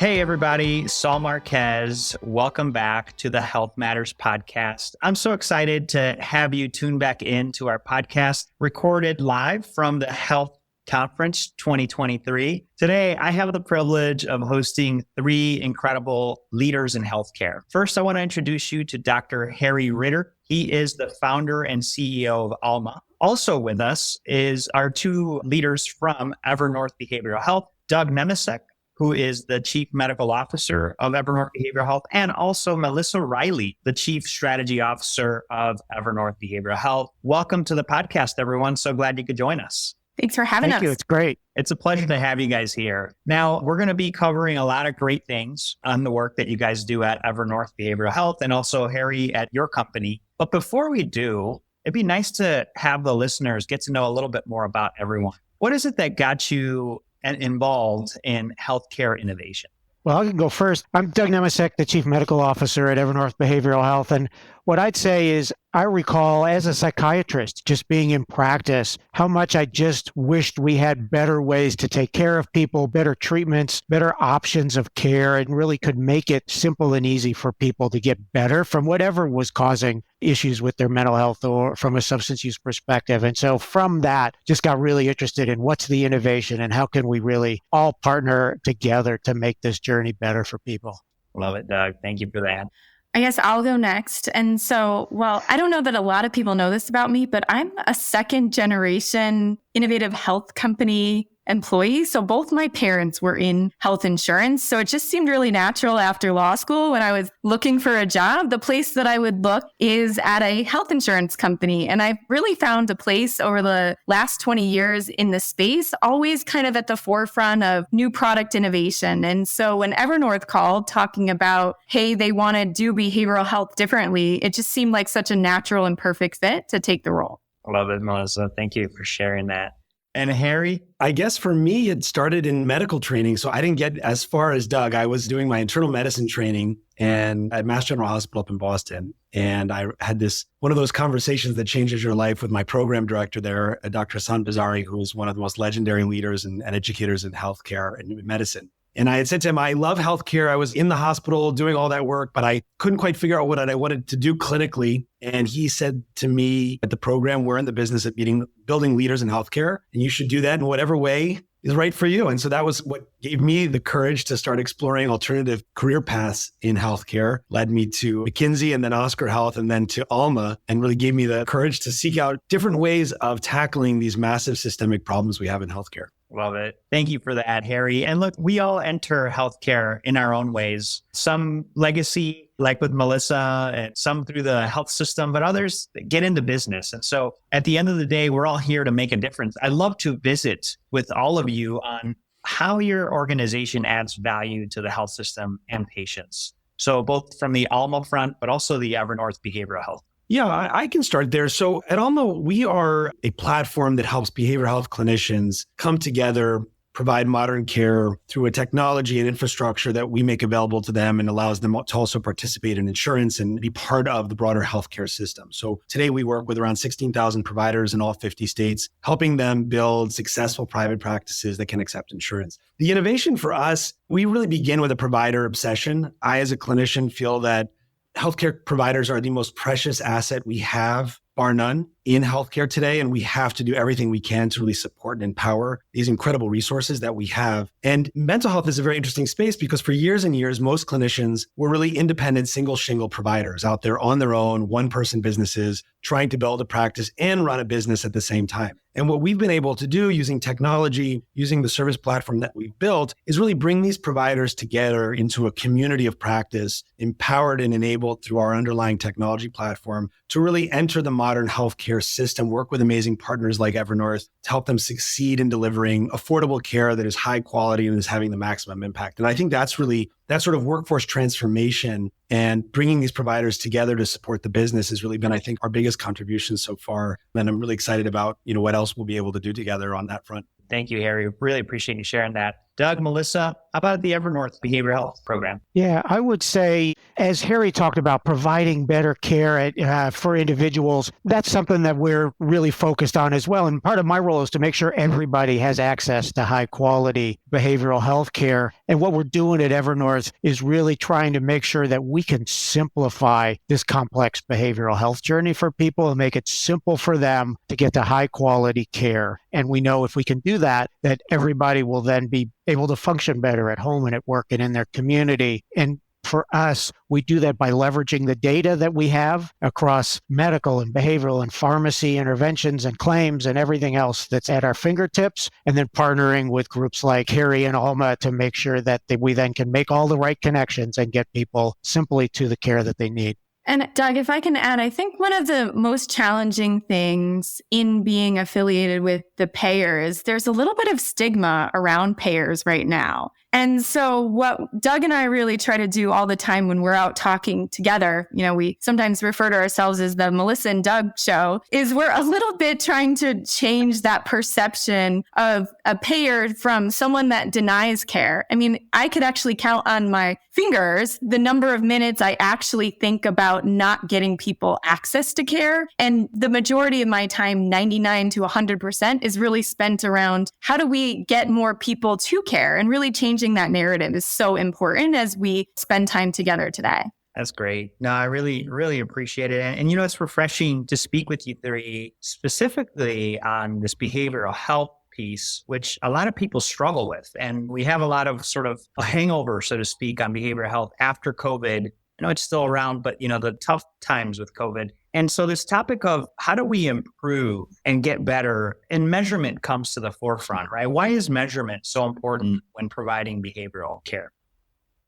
Hey, everybody, Saul Marquez. Welcome back to the Health Matters podcast. I'm so excited to have you tune back into our podcast, recorded live from the Health Conference 2023. Today, I have the privilege of hosting three incredible leaders in healthcare. First, I want to introduce you to Dr. Ritter. He is the founder and CEO of Alma. Also with us is our two leaders from Evernorth Behavioral Health, Doug Nemecek, who is the Chief Medical Officer of Evernorth Behavioral Health, and also Melissa Reilly, the Chief Strategy Officer of Evernorth Behavioral Health. Welcome to the podcast, everyone. So glad you could join us. Thanks for having us. Thank you. It's great. It's a pleasure to have you guys here. Now, we're going to be covering a lot of great things on the work that you guys do at Evernorth Behavioral Health and also Harry at your company. But before we do, it'd be nice to have the listeners get to know a little bit more about everyone. What is it that got you involved in healthcare innovation? Well, I can go first. I'm Doug Nemecek, the Chief Medical Officer at Evernorth Behavioral Health. And what I'd say is I recall as a psychiatrist, just being in practice, how much I just wished we had better ways to take care of people, better treatments, better options of care, and really could make it simple and easy for people to get better from whatever was causing issues with their mental health or from a substance use perspective. And so from that, just got really interested in what's the innovation and how can we really all partner together to make this journey better for people. Love it, Doug. Thank you for that. I guess I'll go next. And so, I don't know that a lot of people know this about me, but I'm a second generation innovative health company employee. So both my parents were in health insurance. So it just seemed really natural after law school when I was looking for a job. The place that I would look is at a health insurance company. And I've really found a place over the last 20 years in the space, always kind of at the forefront of new product innovation. And so when Evernorth called talking about, hey, they want to do behavioral health differently, it just seemed like such a natural and perfect fit to take the role. Love it, Melissa. Thank you for sharing that. And Harry? I guess for me, it started in medical training. So I didn't get as far as Doug. I was doing my internal medicine training and at Mass General Hospital up in Boston. And I had one of those conversations that changes your life with my program director there, Dr. Hassan Bazari, who is one of the most legendary leaders and educators in healthcare and medicine. And I had said to him, I love healthcare. I was in the hospital doing all that work, but I couldn't quite figure out what I wanted to do clinically. And he said to me, at the program, we're in the business of building leaders in healthcare, and you should do that in whatever way is right for you. And so that was what gave me the courage to start exploring alternative career paths in healthcare, led me to McKinsey and then Oscar Health and then to Alma, and really gave me the courage to seek out different ways of tackling these massive systemic problems we have in healthcare. Love it. Thank you for that, Harry. And look, we all enter healthcare in our own ways. Some legacy, like with Melissa, and some through the health system, but others get into business. And so at the end of the day, we're all here to make a difference. I'd love to visit with all of you on how your organization adds value to the health system and patients. So both from the Alma front, but also the Evernorth Behavioral Health. Yeah, I can start there. So at Alma, we are a platform that helps behavioral health clinicians come together, provide modern care through a technology and infrastructure that we make available to them and allows them to also participate in insurance and be part of the broader healthcare system. So today we work with around 16,000 providers in all 50 states, helping them build successful private practices that can accept insurance. The innovation for us, we really begin with a provider obsession. I, as a clinician, feel that healthcare providers are the most precious asset we have, bar none, in healthcare today. And we have to do everything we can to really support and empower these incredible resources that we have. And mental health is a very interesting space because for years and years, most clinicians were really independent, single shingle providers out there on their own, one-person businesses, trying to build a practice and run a business at the same time. And what we've been able to do using technology, using the service platform that we've built, is really bring these providers together into a community of practice, empowered and enabled through our underlying technology platform to really enter the modern healthcare system, work with amazing partners like Evernorth to help them succeed in delivering affordable care that is high quality and is having the maximum impact. And I think that's really that sort of workforce transformation and bringing these providers together to support the business has really been, I think, our biggest contribution so far. And I'm really excited about, what else we'll be able to do together on that front. Thank you, Harry. Really appreciate you sharing that. Doug, Melissa, how about the Evernorth Behavioral Health Program? Yeah, I would say, as Harry talked about, providing better care for individuals, that's something that we're really focused on as well. And part of my role is to make sure everybody has access to high quality behavioral health care. And what we're doing at Evernorth is really trying to make sure that we can simplify this complex behavioral health journey for people and make it simple for them to get to high quality care. And we know if we can do that, that everybody will then be able to function better at home and at work and in their community. And for us, we do that by leveraging the data that we have across medical and behavioral and pharmacy interventions and claims and everything else that's at our fingertips, and then partnering with groups like Harry and Alma to make sure that we then can make all the right connections and get people simply to the care that they need. And Doug, if I can add, I think one of the most challenging things in being affiliated with the payer is there's a little bit of stigma around payers right now. And so what Doug and I really try to do all the time when we're out talking together, we sometimes refer to ourselves as the Melissa and Doug show, is we're a little bit trying to change that perception of a payer from someone that denies care. I mean, I could actually count on my fingers the number of minutes I actually think about not getting people access to care. And the majority of my time, 99 to 100%, is really spent around how do we get more people to care, and really changing that narrative is so important as we spend time together today. That's great. No, I really, really appreciate it. And it's refreshing to speak with you three specifically on this behavioral health piece, which a lot of people struggle with. And we have a lot of sort of a hangover, so to speak, on behavioral health after COVID. I know it's still around, but the tough times with COVID. And so this topic of how do we improve and get better, and measurement comes to the forefront, right? Why is measurement so important when providing behavioral care?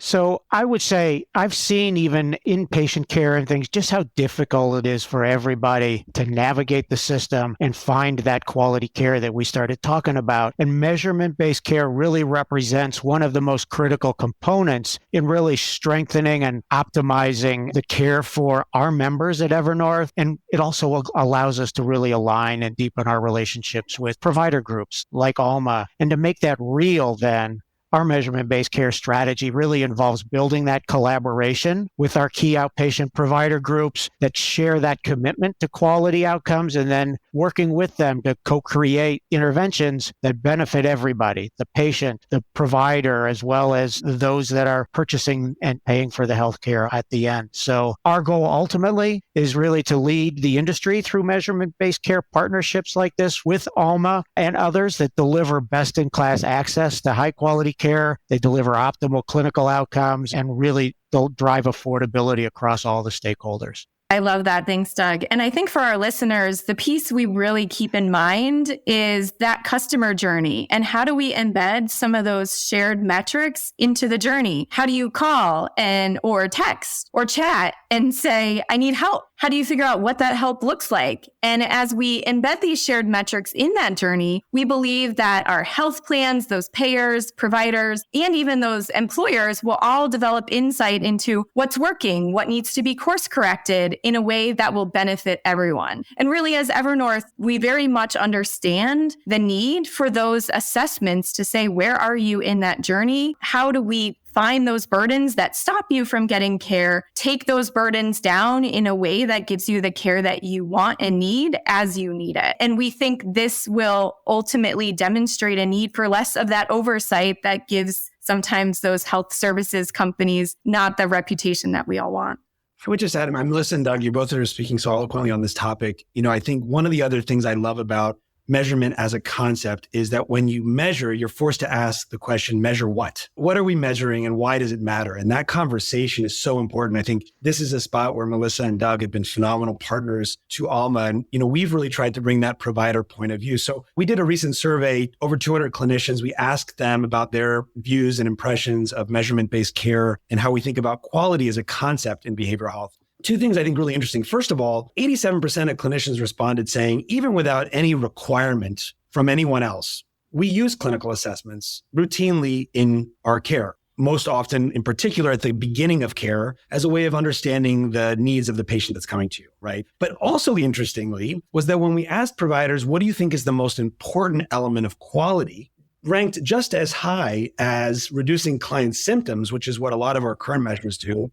So I would say I've seen even inpatient care and things, just how difficult it is for everybody to navigate the system and find that quality care that we started talking about. And measurement-based care really represents one of the most critical components in really strengthening and optimizing the care for our members at Evernorth. And it also allows us to really align and deepen our relationships with provider groups like Alma. And to make that real then, our measurement-based care strategy really involves building that collaboration with our key outpatient provider groups that share that commitment to quality outcomes, and then working with them to co-create interventions that benefit everybody, the patient, the provider, as well as those that are purchasing and paying for the healthcare at the end. So our goal ultimately is really to lead the industry through measurement-based care partnerships like this with Alma and others that deliver best-in-class access to high-quality care. They deliver optimal clinical outcomes and really they'll drive affordability across all the stakeholders. I love that. Thanks, Doug. And I think for our listeners, the piece we really keep in mind is that customer journey. And how do we embed some of those shared metrics into the journey? How do you call or text or chat and say, I need help? How do you figure out what that help looks like? And as we embed these shared metrics in that journey, we believe that our health plans, those payers, providers, and even those employers will all develop insight into what's working, what needs to be course corrected in a way that will benefit everyone. And really, as Evernorth, we very much understand the need for those assessments to say, where are you in that journey? How do we find those burdens that stop you from getting care, take those burdens down in a way that gives you the care that you want and need as you need it. And we think this will ultimately demonstrate a need for less of that oversight that gives sometimes those health services companies not the reputation that we all want. I would just add, I'm listening, Doug, you both are speaking so eloquently on this topic. I think one of the other things I love about measurement as a concept is that when you measure, you're forced to ask the question, measure what? What are we measuring and why does it matter? And that conversation is so important. I think this is a spot where Melissa and Doug have been phenomenal partners to Alma. And, we've really tried to bring that provider point of view. So we did a recent survey, over 200 clinicians. We asked them about their views and impressions of measurement-based care and how we think about quality as a concept in behavioral health. Two things I think really interesting. First of all, 87% of clinicians responded saying, even without any requirement from anyone else, we use clinical assessments routinely in our care, most often, in particular, at the beginning of care, as a way of understanding the needs of the patient that's coming to you, right? But also, interestingly, was that when we asked providers, what do you think is the most important element of quality? ranked just as high as reducing client symptoms, which is what a lot of our current measures do.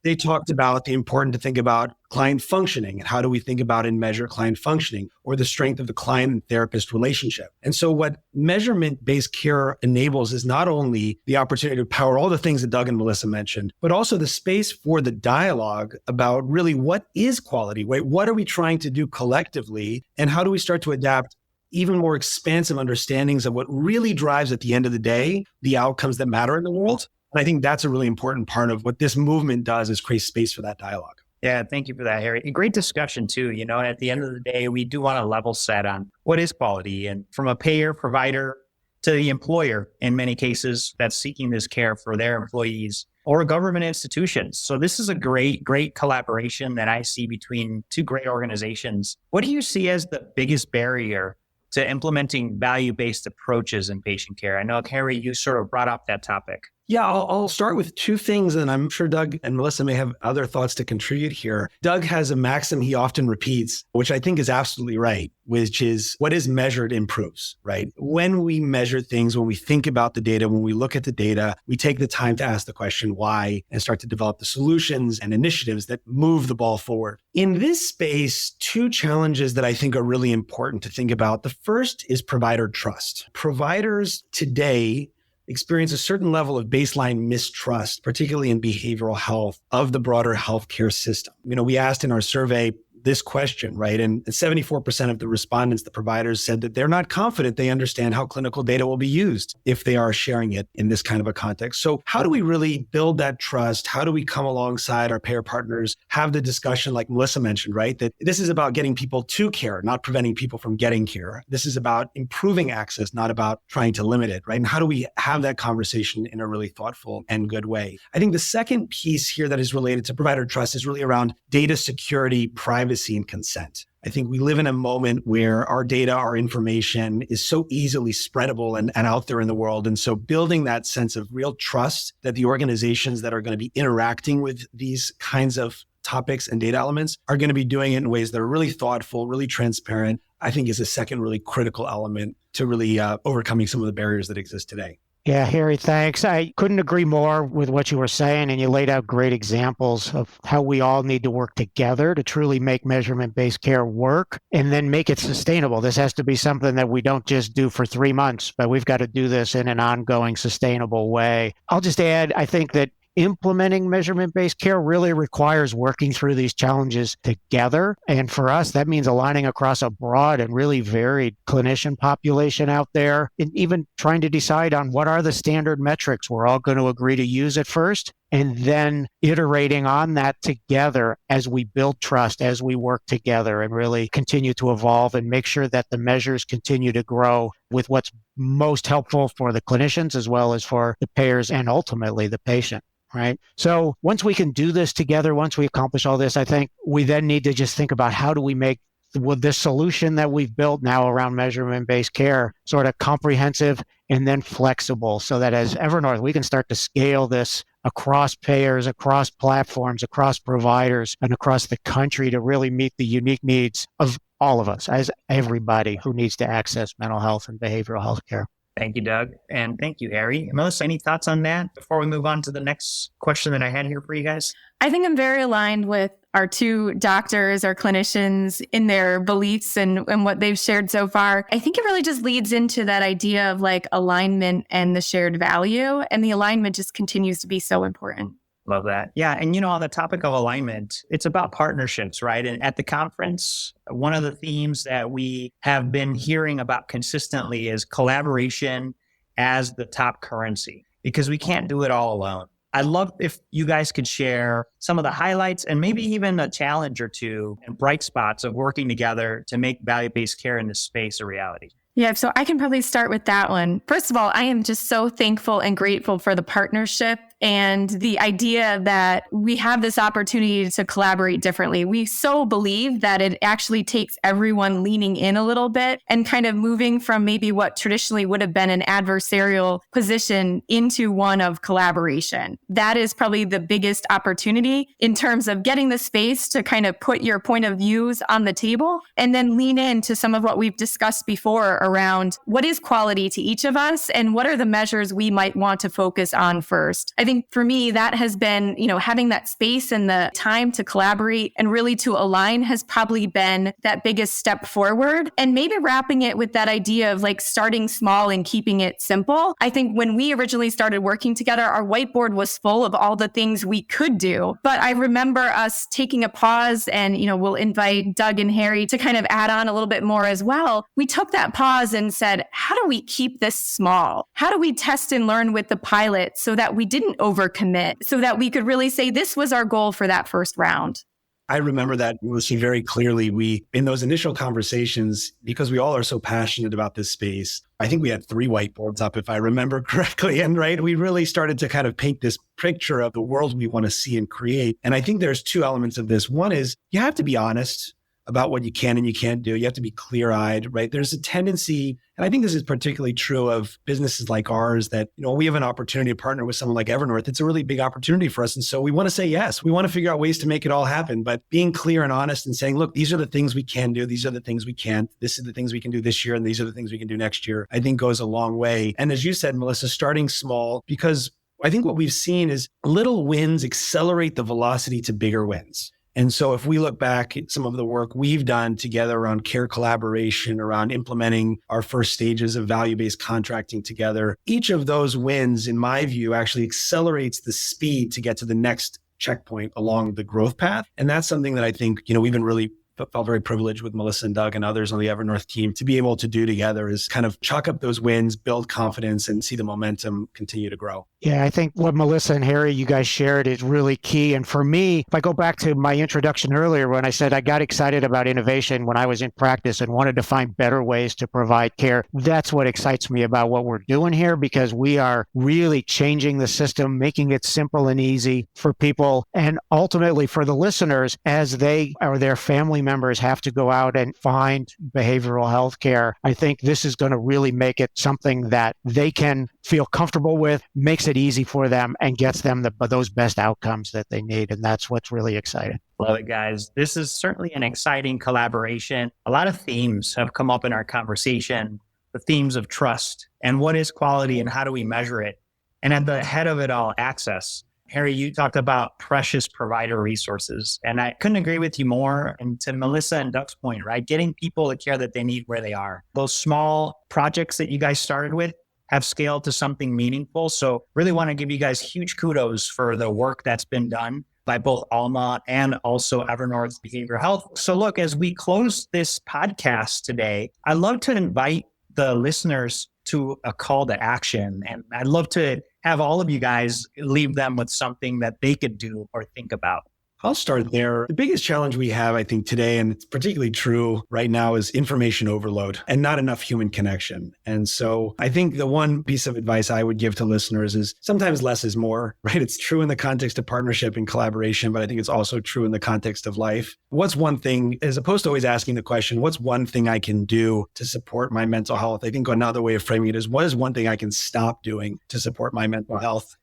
They talked about the importance to think about client functioning and how do we think about and measure client functioning, or the strength of the client and therapist relationship. And so what measurement-based care enables is not only the opportunity to power all the things that Doug and Melissa mentioned, but also the space for the dialogue about really what is quality, right? What are we trying to do collectively, and how do we start to adapt even more expansive understandings of what really drives at the end of the day, the outcomes that matter in the world. And I think that's a really important part of what this movement does, is create space for that dialogue. Yeah, thank you for that, Harry. Great discussion too. At the end of the day, we do want to level set on what is quality, and from a payer, provider to the employer, in many cases, that's seeking this care for their employees or government institutions. So this is a great collaboration that I see between two great organizations. What do you see as the biggest barrier to implementing value-based approaches in patient care? I know, Harry, you sort of brought up that topic. Yeah, I'll start with two things, and I'm sure Doug and Melissa may have other thoughts to contribute here. Doug has a maxim he often repeats, which I think is absolutely right, which is what is measured improves, right? When we measure things, when we think about the data, when we look at the data, we take the time to ask the question why and start to develop the solutions and initiatives that move the ball forward. In this space, two challenges that I think are really important to think about. The first is provider trust. Providers today experience a certain level of baseline mistrust, particularly in behavioral health, of the broader healthcare system. We asked in our survey this question, right? And 74% of the respondents, the providers, said that they're not confident they understand how clinical data will be used if they are sharing it in this kind of a context. So how do we really build that trust? How do we come alongside our payer partners, have the discussion like Melissa mentioned, right? That this is about getting people to care, not preventing people from getting care. This is about improving access, not about trying to limit it, right? And how do we have that conversation in a really thoughtful and good way? I think the second piece here that is related to provider trust is really around data security, privacy, and consent. I think we live in a moment where our data, our information is so easily spreadable and out there in the world. And so building that sense of real trust that the organizations that are going to be interacting with these kinds of topics and data elements are going to be doing it in ways that are really thoughtful, really transparent, I think is a second really critical element to really overcoming some of the barriers that exist today. Yeah, Harry, thanks. I couldn't agree more with what you were saying, and you laid out great examples of how we all need to work together to truly make measurement-based care work and then make it sustainable. This has to be something that we don't just do for 3 months, but we've got to do this in an ongoing, sustainable way. I'll just add, I think that implementing measurement-based care really requires working through these challenges together. And for us, that means aligning across a broad and really varied clinician population out there, and even trying to decide on what are the standard metrics we're all going to agree to use at first, and then iterating on that together as we build trust, as we work together and really continue to evolve and make sure that the measures continue to grow with what's most helpful for the clinicians as well as for the payers and ultimately the patient. Right. So once we can do this together, once we accomplish all this, I think we then need to just think about how do we make this solution that we've built now around measurement-based care sort of comprehensive and then flexible so that as Evernorth, we can start to scale this across payers, across platforms, across providers, and across the country to really meet the unique needs of all of us, as everybody who needs to access mental health and behavioral health care. Thank you, Doug. And thank you, Harry. Melissa, any thoughts on that before we move on to the next question that I had here for you guys? I think I'm very aligned with our two doctors, our clinicians, in their beliefs and what they've shared so far. I think it really just leads into that idea of like alignment and the shared value. And the alignment just continues to be so important. Love that. Yeah. And on the topic of alignment, it's about partnerships, right? And at the conference, one of the themes that we have been hearing about consistently is collaboration as the top currency, because we can't do it all alone. I'd love if you guys could share some of the highlights and maybe even a challenge or two and bright spots of working together to make value-based care in this space a reality. Yeah, so I can probably start with that one. First of all, I am just so thankful and grateful for the partnership and the idea that we have this opportunity to collaborate differently. We so believe that it actually takes everyone leaning in a little bit and kind of moving from maybe what traditionally would have been an adversarial position into one of collaboration. That is probably the biggest opportunity in terms of getting the space to kind of put your point of views on the table and then lean into some of what we've discussed before around what is quality to each of us and what are the measures we might want to focus on first. I think for me, that has been, having that space and the time to collaborate and really to align has probably been that biggest step forward. And maybe wrapping it with that idea of like starting small and keeping it simple. I think when we originally started working together, our whiteboard was full of all the things we could do. But I remember us taking a pause and, we'll invite Doug and Harry to kind of add on a little bit more as well. We took that pause and said, how do we keep this small? How do we test and learn with the pilot so that we didn't overcommit, so that we could really say this was our goal for that first round? I remember that very clearly. In those initial conversations, because we all are so passionate about this space, I think we had 3 whiteboards up, if I remember correctly. And we really started to kind of paint this picture of the world we want to see and create. And I think there's 2 elements of this. One is you have to be honest about what you can and you can't do. You have to be clear-eyed, right? There's a tendency, and I think this is particularly true of businesses like ours, that, we have an opportunity to partner with someone like Evernorth. It's a really big opportunity for us. And so we want to say yes. We want to figure out ways to make it all happen. But being clear and honest and saying, look, these are the things we can do. These are the things we can't. This is the things we can do this year. And these are the things we can do next year, I think goes a long way. And as you said, Melissa, starting small, because I think what we've seen is little wins accelerate the velocity to bigger wins. And so if we look back at some of the work we've done together around care collaboration, around implementing our first stages of value-based contracting together, each of those wins, in my view, actually accelerates the speed to get to the next checkpoint along the growth path. And that's something that I think, we've been really felt very privileged with Melissa and Doug and others on the Evernorth team to be able to do together, is kind of chalk up those wins, build confidence, and see the momentum continue to grow. Yeah, I think what Melissa and Harry, you guys shared, is really key. And for me, if I go back to my introduction earlier, when I said I got excited about innovation when I was in practice and wanted to find better ways to provide care, that's what excites me about what we're doing here, because we are really changing the system, making it simple and easy for people, and ultimately for the listeners, as they or their family members have to go out and find behavioral health care. I think this is going to really make it something that they can feel comfortable with, makes it easy for them, and gets them those best outcomes that they need. And that's what's really exciting. Love it, guys. This is certainly an exciting collaboration. A lot of themes have come up in our conversation, the themes of trust and what is quality and how do we measure it? And at the head of it all, access. Harry, you talked about precious provider resources, and I couldn't agree with you more. And to Melissa and Doug's point, right? Getting people the care that they need where they are. Those small projects that you guys started with have scaled to something meaningful. So really want to give you guys huge kudos for the work that's been done by both Alma and also Evernorth Behavioral Health. So look, as we close this podcast today, I'd love to invite the listeners to a call to action. And I'd love to have all of you guys leave them with something that they could do or think about. I'll start there. The biggest challenge we have, I think, today, and it's particularly true right now, is information overload and not enough human connection. And so I think the one piece of advice I would give to listeners is sometimes less is more, right? It's true in the context of partnership and collaboration, but I think it's also true in the context of life. What's one thing, as opposed to always asking the question, what's one thing I can do to support my mental health? I think another way of framing it is, what is one thing I can stop doing to support my mental health?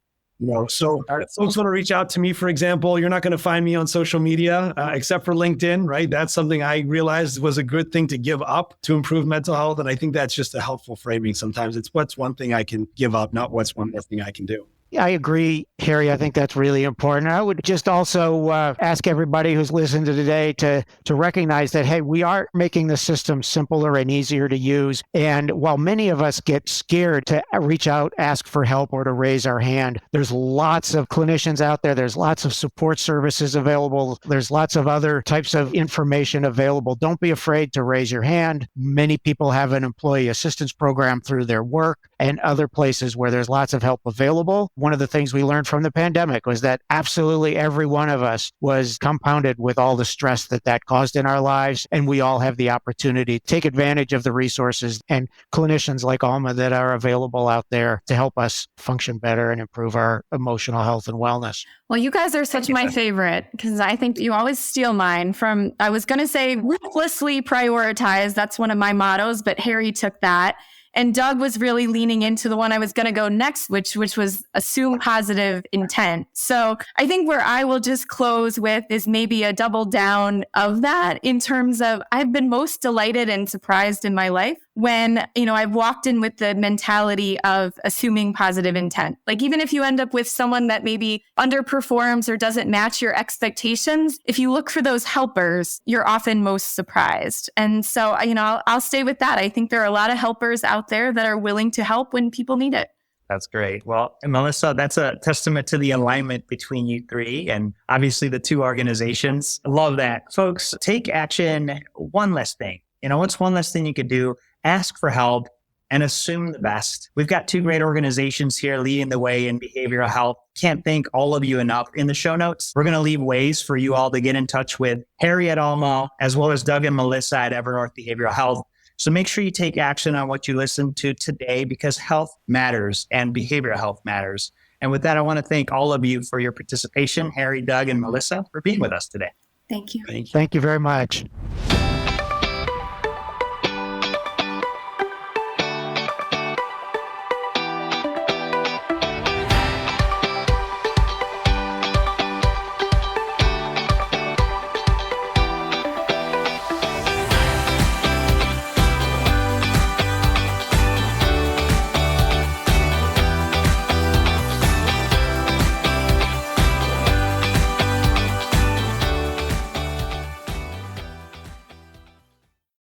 So folks want to reach out to me, for example, you're not going to find me on social media except for LinkedIn, right? That's something I realized was a good thing to give up to improve mental health. And I think that's just a helpful framing. Sometimes it's what's one thing I can give up, not what's one more thing I can do. Yeah, I agree, Harry. I think that's really important. I would just also ask everybody who's listened to today to recognize that, hey, we are making the system simpler and easier to use. And while many of us get scared to reach out, ask for help, or to raise our hand, there's lots of clinicians out there. There's lots of support services available. There's lots of other types of information available. Don't be afraid to raise your hand. Many people have an employee assistance program through their work and other places where there's lots of help available. One of the things we learned from the pandemic was that absolutely every one of us was compounded with all the stress that caused in our lives. And we all have the opportunity to take advantage of the resources and clinicians like Alma that are available out there to help us function better and improve our emotional health and wellness. Well, you guys are such my favorite, because I think you always steal mine from, I was going to say ruthlessly prioritize. That's one of my mottos, but Harry took that. And Doug was really leaning into the one I was going to go next, which was assume positive intent. So I think where I will just close with is maybe a double down of that in terms of I've been most delighted and surprised in my life when, I've walked in with the mentality of assuming positive intent. Like, even if you end up with someone that maybe underperforms or doesn't match your expectations, if you look for those helpers, you're often most surprised. And so, I'll stay with that. I think there are a lot of helpers out there that are willing to help when people need it. That's great. Well, Melissa, that's a testament to the alignment between you three and obviously the two organizations. I love that. Folks, take action. One less thing. What's one less thing you could do? Ask for help and assume the best. We've got two great organizations here leading the way in behavioral health. Can't thank all of you enough. In the show notes, we're going to leave ways for you all to get in touch with Harry at Alma, as well as Doug and Melissa at Evernorth Behavioral Health. So make sure you take action on what you listen to today, because health matters and behavioral health matters. And with that, I want to thank all of you for your participation. Harry, Doug, and Melissa for being with us today. Thank you. Thank you very much.